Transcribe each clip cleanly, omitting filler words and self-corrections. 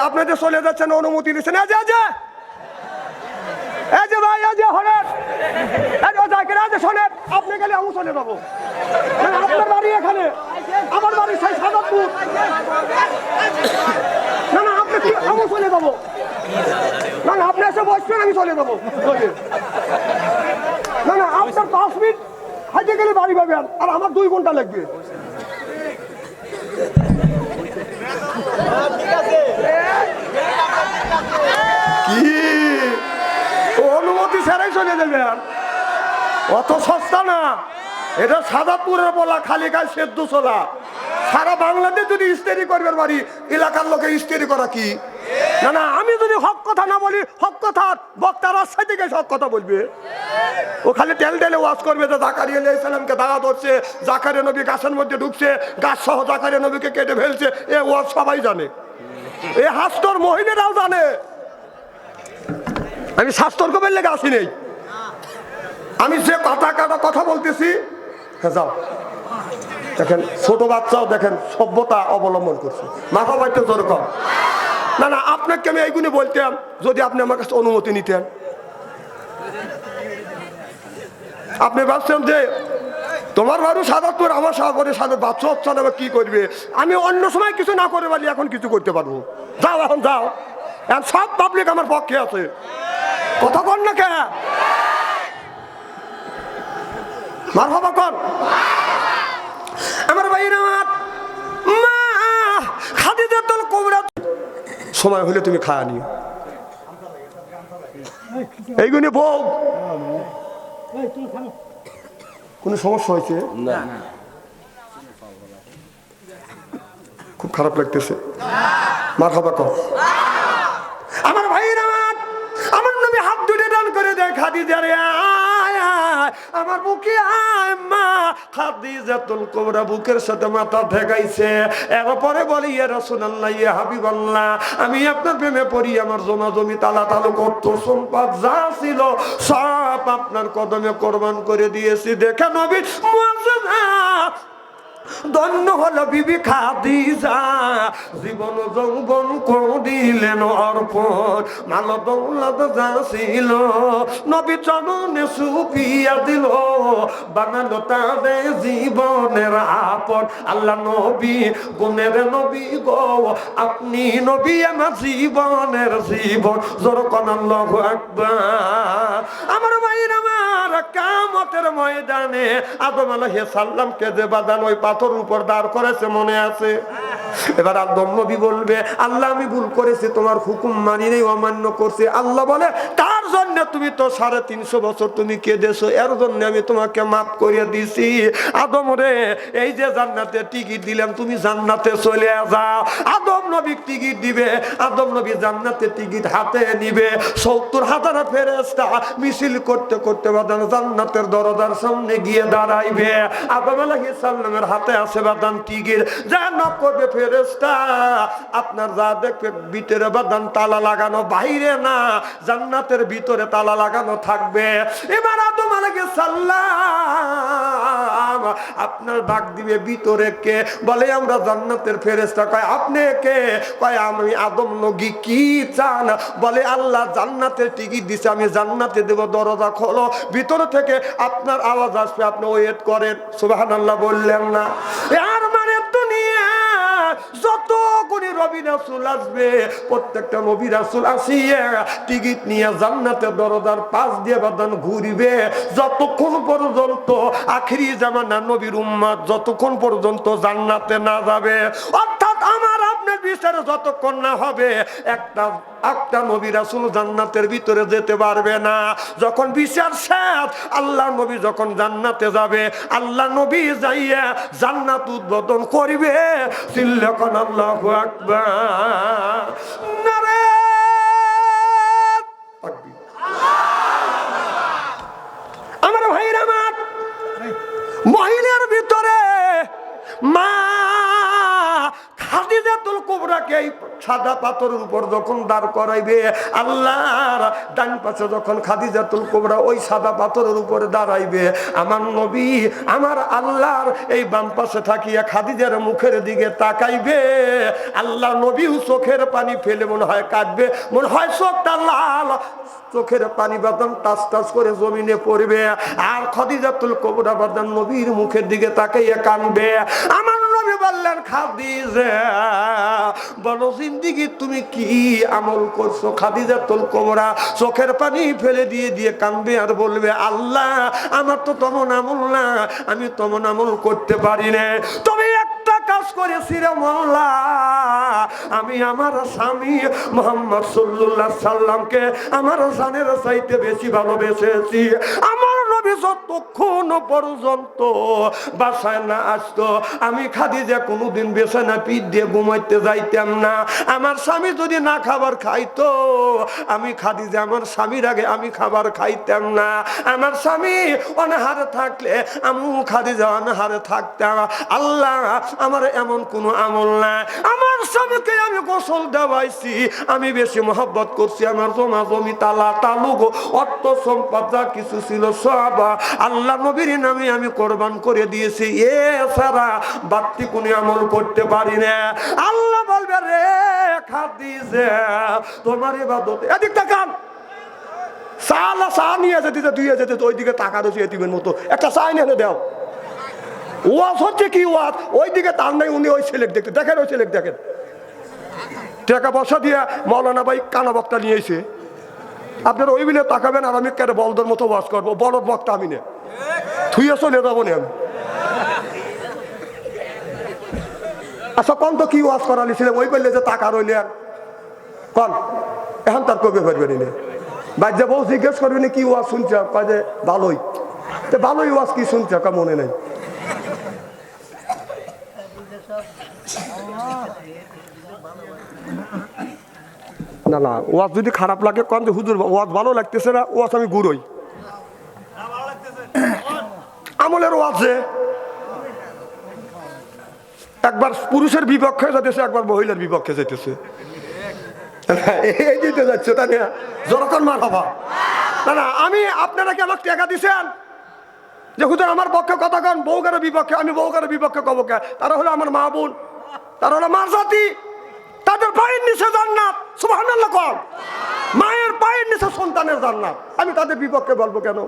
আপনি যে চলে যাচ্ছেন অনুমতি দিচ্ছেন, এই যে ভাই, এই যে হলেন, শোনেন, আপনি গেলে আমি চলে যাবো। আপনার বাড়ি এখানে, আমার বাড়ি সেই সাদাতপুর। না না, আপনি কি, আমি চলে যাবো। না না, আপনি এসে বসবেন, আমি চলে যাবো। না না, আপনার 5 মিনিট হাইটে গেলে বাড়ি পাবেন, আর আমার 2 ঘন্টা লাগবে। কি অনুমতি ছাড়াই চলে যাবেন? অত সস্তা না, এটা সাদাপুরের বলা, খালি গায়ে সেদ্ধ চলা। সারা বাংলাদেশ যদি ইস্তেরি করবে বাড়ি, এলাকার লোকে ইস্তেরি করা কি? না না, আমি যদি হক কথা না বলি, হক কথা বক্তা রাস্তায় থেকে হক কথা বলবে। ও খালি টেলে ওয়াজ করবে যে জাকারিয়া আলাইহিস সালামকে দাওয়াত হচ্ছে, জাকারিয়া নবী গাছের মধ্যে ঢুকছে, গাছ সহ জাকারিয়া নবীকে কেটে ফেলছে। এ ওয়াজ সবাই জানে, এ হাস্তর মহিলারাও জানে। আমি শাস্তর কবের লেগে আসি নেই, আমি যে কথা বলতেছি। হ্যাঁ যাও, দেখেন ছোট বাচ্চাও দেখেন সভ্যতা অবলম্বন করছে, মাথা বাইতে যেরকম। না না, আপনাকে আমি এইগুলি বলতাম যদি আপনি আমার কাছে অনুমতি নিতেন। আপনি ভাবছেন যে তোমার বাড়ি সাদাতপুর, আমার সাগরে সাদা বাচ্চা হচ্ছে না, কি করবে? আমি অন্য সময় কিছু না করে পারি, এখন কিছু করতে পারবো। যাও, এখন যাও, এখন সব পাবলিক আমার পক্ষে আছে। কথা কন না কে? মারহাবা কর। আমার ভাইরা, মা খাদিজাতুল কুবরা, সময় হলে তুমি খায়া নিও। এইগুলি বউ, কোন সমস্যা হয়েছে? না, খুব খারাপ লাগতেছে। মারহাবা কর। আমার ভাইরা, আমার নবী হাত দুটো ডান করে দেয়, খাদিজা রে আমার বুকে আয় মা। খাদিজাতুল কুবরা বুকের সাথে মাথা ঠেকাইছে, এরপরে বলি ইয়া রাসূলুল্লাহ, ইয়া হাবিবাল্লাহ, আমি আপনার প্রেমে পড়ি, আমার জমা জমি তালা তালু কত সম্পদ যা ছিল সব আপনার কদমে কোরবান করে দিয়েছি। দেখে নবী মুআজ্জাজা ধন্য হলো বিবি খাদিজা, জীবন যৌবন করিলেন অর্পণ, মাল দৌলত যা ছিল নবী চরণে সুপিয়া দিল, বানালো তাদের জীবনের আপন। আল্লাহ নবী গুণের নবী গো, আপনি নবী আমার জীবনের জীবন। জোরকন আল্লাহু আকবার। আমার ভাইরা, আমার কিয়ামতের ময়দানে আদম আলাইহিস সালামকে যে বাদান ওই পাথর উপর দাঁড় করেছে, মনে আছে? এবার আদম নবী বলবে, আল্লাহ আমি ভুল করেছি, তোমার হুকুম মানি নেই, অমান্য করছি। আল্লাহ বলে, তার জন্য তুমি তো 350 বছর তুমি কেঁদেছো, এর জন্য আমি তোমাকে মাফ করে দিছি। আদম রে, এই যে জান্নাতে টিকিট দিলাম, তুমি জান্নাতে চলে যাও। আদম নবী টিকিট দিবে, আদম নবী জান্নাতে টিকিট হাতে নিবে। 70,000 ফেরেশতা মিছিল করতে করতে বাদান জান্নাতের দরজার সামনে গিয়ে দাঁড়াইবে। আদম আলাইহিস সালামের হাতে আছে বাদান টিকিট, যা নক করবে ফেরেশতা, আপনার যা দেখবে ভিতরে বাদান তালা লাগানো, বাইরে না, জান্নাতের ভিতরে তালা লাগানো থাকবে। এবার আদম আলাইহিস সালাম আপনার ডাক দিবে, ভিতরে কে? বলে আমরা জান্নাতের ফেরেশতা। কয় আপনি কে? কয় আমি আদম নবী। কি চান? বলে আল্লাহ জান্নাতের টিকিট দিছে, আমি জান্নাতে দেব, দরজা খোলো। ভিতর থেকে আপনার আওয়াজ আসবে, আপনি ওয়েট করেন। সুবহানাল্লাহ বললেন না? আর মানে দুনিয়া যত গুণী নবী রাসূল আসবে, প্রত্যেকটা নবী রাসূল আসিয়া টিকিট নিয়ে জান্নাতের দরজার পাশ দিয়ে বাদান ঘুরবে, যতক্ষণ পর্যন্ত আখিরি জামানার নবীর উম্মত যতক্ষণ পর্যন্ত জান্নাতে না যাবে। অর্থাৎ আমার আপনার বিচারে যতক্ষণ না হবে, একটা নবী রাসূল জান্নাতের ভিতরে যেতে পারবে না। যখন বিচার শেষ, আল্লাহ নবী যখন জান্নাতে যাবে, আল্লাহ নবী যাইয়া জান্নাত উদ্বোধন করবে। সিল্লাকান আল্লাহু আকবার, নারে তাকবীর। আমার ভাইরা, আমার মহিলার ভিতরে মা খাদিজাতুল কুবরাকে সাদা পাথরের উপর যখন দাঁড় করাইবে, আল্লাহর ডান পাশে যখন খাদিজাতুল কুবরা ওই সাদা পাথরের উপরে দাঁড়াইবে, আমার নবী আমার আল্লাহর এই বাম পাশে থাকিয়া খাদিজার মুখের দিকে তাকাইবে, আল্লাহ নবীও চোখের পানি ফেলে মনে হয় কাঁদবে, মনে হয় চোখটা লাল, চোখের পানি বাদাম টাস টাস করে জমিনে পড়বে। আর খাদিজাতুল কুবরা বাদাম নবীর মুখের দিকে তাকাইয়া কাঁদবে। আমার নবী বললেন, খাদিজা বলো জিন্দেগি তুমি কি আমল করছো? খাদিজাতুল কুবরা চোখের পানি ফেলে দিয়ে দিয়ে কাঁদবে আর বলবে, আল্লাহ আমার তো তেমন আমল না, আমি তেমন আমল করতে পারি না, তবে একটা কাজ করেছি রে মোল্লা, আমি আমার স্বামী মুহাম্মদ সাল্লাল্লাহু আলাইহি সাল্লামকে আমার জানের চাইতে বেশি ভালোবেসেছি। আমার নবী যতক্ষণ পর্যন্ত বাসায় না আসতো, আমি খাদিজা কোনোদিন বিছানা পিঠ দিয়ে ঘুমাইতে যাইতাম না। আমার স্বামী যদি না খাবার খাইতো, আমি খাদিজা আমার স্বামীর আগে আমি খাবার খাইতাম না। আমার স্বামী অনাহারে থাকলে আমি খাদিজা অনাহারে থাকতাম। আল্লাহ আমার এমন কোনো আমল নাই, আমার স্বামীকে আমি গোসল দেওয়াইছি, আমি বেশি মহব্বত করছি, আমার জমা জমি তালা তালুক অর্থ সম্পদ যা কিছু ছিল সব আল্লাহ নবীর নামে আমি কোরবান করে দিয়েছি, এ ছাড়া বাড়তি কোনো আমল করতে পারি না। আল্লাহ বলবে, রে খাদিজা তোমার ইবাদত, এদিক তাকান, সালা চা নিয়ে যেতে দুইয়ে যেতে ওই দিকে টাকা রয়েছে এতিমের মতো, একটা চা নিয়ে দাও। ওয়াজ হচ্ছে কি ওয়াজ, ওই দিকে তার নাই, উনি ওই ছেলেক দেখতে দেখেন, ওই ছেলেক দেখেন, টাকা পয়সা দিয়ে মৌলানা ভাই কানা বক্তা নিয়েছে, আপনারা ওই বিলে তাকাবেন আর আমি কেন বলদের মতো ওয়াজ করবো, বড় বক্তা আমি না, থুয়ে চলে যাবো না আমি। আচ্ছা কন তো কি ওয়াজ করালিছিলাম, ওই বললে যে টাকা রইলে আর কন এখন তার কবে পারবেন না, বাজ্যা বউ জিজ্ঞেস করবেন কি ওয়াজ শুনছে, কয় যে ভালোই, তো ভালোই ওয়াজ কি শুনছে কা মনে নেই। না না ওয়াজ যদি খারাপ লাগে কন যে হুজুর ওয়াজ ভালো লাগতেছে না, ওয়াজ আমি গুরুই আমলের ওয়াজে একবার পুরুষের বিপক্ষে যেতেছে, একবার মহিলার বিপক্ষে যেতেছে, এই দিতে যাচ্ছে তাই না, যখন মার বাবা না না আমি আপনারা কি আমাকে টাকা দিছেন যে হুজুর আমার পক্ষে কথা কন, বউকারের বিপক্ষে, আমি বউকারের বিপক্ষে কব কে? তারা হলো আমার মা বোন, তারা হলো মার জাতি, তাদের পায়ের নিচে জান্নাত, সুবহানাল্লাহ কর, মায়ের পায়ের নিচে সন্তানের জান্নাত, আমি তাদের বিপক্ষে বলবো কেন?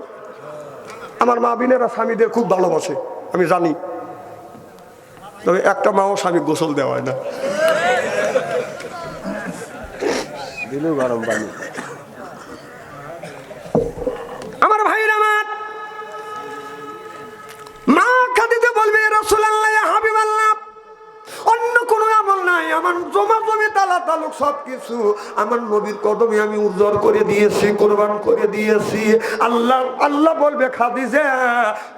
আমার মা বোনেরা স্বামীদের খুব ভালোবাসে আমি জানি, তবে একটা মাও স্বামী গোসল দেওয়া হয় না, দিলু গরম পানি। আমার ভাইরা আমার মা খাদিজা বলবে, রাসূলুল্লাহ ইয়া হাবিবাল্লাহ অন্য কোনো আমল নাই, আমার জমা জমি তালা তালুক সবকিছু আমার নবীর কদমে আমি উর্জর করে দিয়েছি, কোরবান করে দিয়েছি। আল্লাহ আল্লাহ বলবে, খাদিজা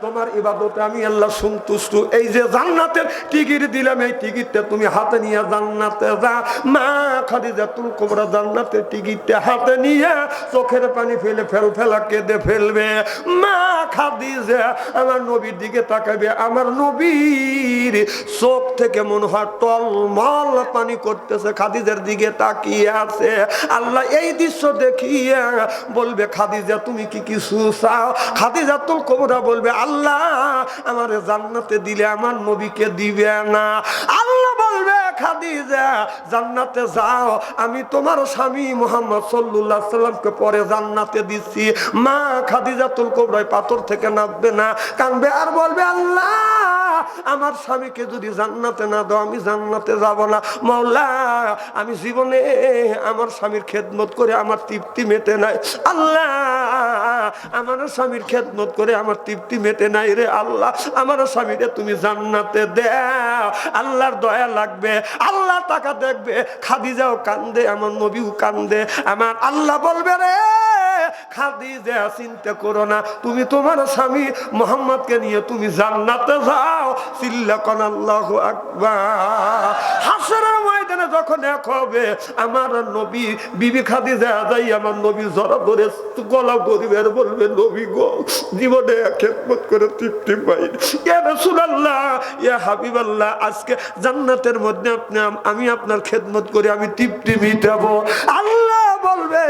তোমার ইবাদতে আমি আল্লাহ সন্তুষ্ট, এই যে জান্নাতের টিকিট দিলাম, এই টিকিটটা তুমি হাতে নিয়ে জান্নাতে যা। মা খাদিজাতুল কুবরা জান্নাতের টিকিটটা হাতে নিয়ে চোখের পানি ফেলে ফেলা কেঁদে ফেলবে। মা খাদিজা আমার নবীর দিকে তাকাবে, আমার নবীর চোখ থেকে মনে হয় টলমল পানি করতেছে, খাদিজার দিকে তাকিয়ে আছে। আল্লাহ এই দৃশ্য দেখিয়ে বলবে, খাদিজা তুমি কি কিছু চাও? খাদিজাতুল কুবরা বলবে, আল্লাহ আমার জান্নাতে দিলে আমার নবীকে দিবে না। আল্লাহ বলবে, খাদিজা জান্নাতে যাও, আমি তোমার স্বামী মুহাম্মদ সাল্লাল্লাহু আলাইহি সাল্লামকে পরে জান্নাতে দিচ্ছি। মা খাদিজাতুল কুবরা পাথর থেকে নামবে না, কাঁদবে আর বলবে, আল্লাহ আমার স্বামীকে যদি জান্নাতে না দাও আমি জান্নাতে যাব না। মাওলা আমি জীবনে আমার স্বামীর খেদমত করে আমার তৃপ্তি মেটে নাই, আল্লাহ আমার স্বামীর খেদমত করে আমার তৃপ্তি মেটে নাই রে আল্লাহ, আমার স্বামীরে তুমি জান্নাতে দাও। আল্লাহর দয়া লাগবে, আল্লাহ টাকা দেখবে, খাদিজাও কান্দে, আমার নবীও কান্দে। আমার আল্লাহ বলবে, রে খাদিজা চিন্তা করো না, তুমি তোমার স্বামী মুহাম্মদকে নিয়ে তুমি জান্নাতে যাও। চিল্লা কোন আল্লাহু আকবার। হাসরের ময়দানে ময়দানে যখন এক হবে আমার নবী বিবি খাদিজা যাই আমার নবী জড়া ধরে গলা ধরিবেন, বলবে নবী গো জীবনে খেদমত করে তৃপ্তি পাই, ইয়া রাসূলুল্লাহ ইয়া হাবিবাল্লাহ, আজকে জান্নাতের মধ্যে আমি আপনার খেদমত করে আমি তৃপ্তি মিটাবো। আল্লাহ বলবে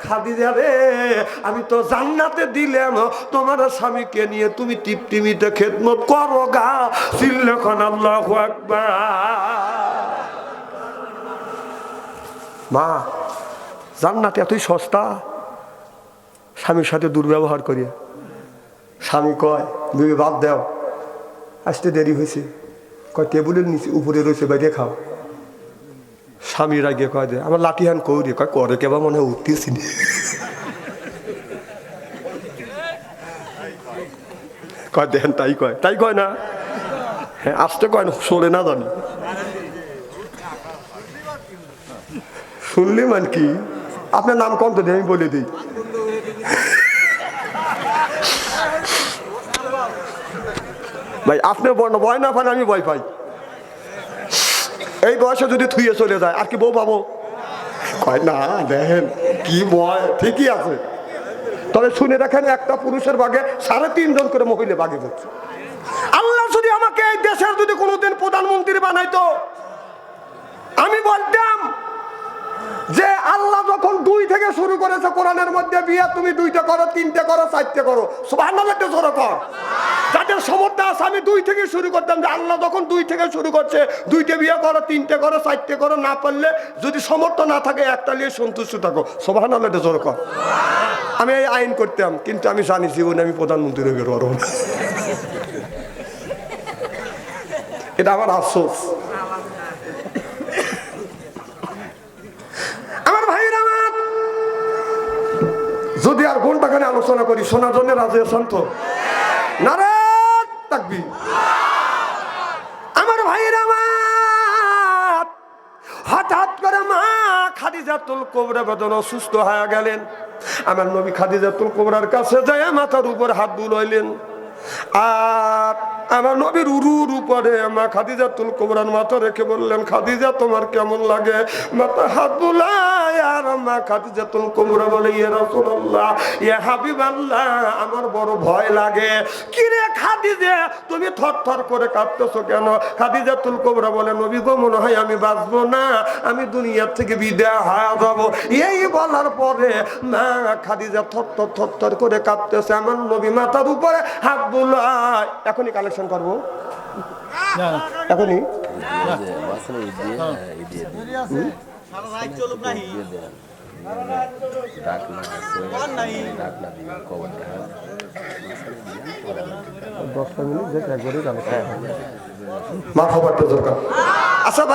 খাদিজা রে আমি তো জান্নাতে দিলাম, তোমার স্বামীকে নিয়ে তুমি তৃপ্তি মিটে খেদমত করো গা। সিল্লাখান আল্লাহু আকবার। মা জান্নাত এতই সস্তা, স্বামীর সাথে দুর্ব্যবহার করিয়া। স্বামী কয় তুমি বাদ দাও, আসতে দেরি হয়েছে, কয় টেবিলের নিচে উপরে রয়েছে বাইরে খাও। স্বামীর আগে কয় দে আমার লাঠিহান কৌরি, কয় করে কেবা মনে হয় উঠতেছি না, কয় দেখেন তাই কয় না, হ্যাঁ আসতে কয় না, শোনে না জানি। শুনলি মান কি আপনার নাম কম তো আমি বলে দিই। ভাই আপনি ভয় না পান, আমি ভয় পাই। এই বয়সে যদি থুয়ে চলে যায় আর কি বউ পাবো? কয় না দেখেন কি ভয়, ঠিকই আছে। তবে শুনে রাখেন একটা পুরুষের ভাগে 3.5 জন করে মহিলা ভাগে পড়ছে। আল্লাহ যদি আমাকে এই দেশের যদি কোনোদিন প্রধানমন্ত্রী বানাইতো, আমি বলতাম যে আল্লাহ যখন 2 থেকে শুরু করেছে কোরআনের মধ্যে বিয়ে, তুমি 2টা করো, 3টে করো, 4টে করো, সুবহানাল্লাহ জোরে কর। যাদের সমর্থ আছে আমি 2 থেকে শুরু করতাম, যে আল্লাহ যখন 2 থেকে শুরু করছে 2টে বিয়ে করো, 3টে করো, 4টে করো, না পারলে যদি সমর্থ না থাকে একটা নিয়ে সন্তুষ্ট থাকো, সুবহানাল্লাহ জোরে কর। আমি এই আইন করতাম, কিন্তু আমি জানি জীবনে আমি প্রধানমন্ত্রী হয়ে গেল। এটা আমার আফসোস। আমার ভাইরা আমার যদি আর ঘন্টাখানে আলোচনা করি শোনার জন্য রাজি আছেন তো? নারে তাকবীর। আমার ভাইরা আমার হঠাৎ করে মা খাদিজাতুল কুবরা বেদন অসুস্থ হয়ে গেলেন। আমার নবী খাদিজাতুল কুবরার কাছে যায় মাথার উপর হাত বুলাইলেন, আর আমার নবীর উরুর উপরে মা খাদিজাতুল কুবরার মাথা রেখে বললেন খাদিজা তোমার কেমন লাগে? মাথা হাত বুলায় আর মা খাদিজাতুল কুবরা বলে ইয়া রাসূলুল্লাহ ইয়া হাবিবাল্লাহ আমার বড় ভয় লাগে। কি রে খাদিজা তুমি থরথর করে কাঁপতেছো কেন? খাদিজাতুল কুবরা বলে নবী গো মনে হয় আমি বাঁচবো না, আমি দুনিয়ার থেকে বিদায় হয়ে যাব। এই বলার পরে মা খাদিজা থরথর করে কাঁপতেছে, আমার নবী মাথার উপরে হাত বুলায়। এখনই কালেকশন করবো, এখনই মা খবরটা দরকার। আচ্ছা ভাই।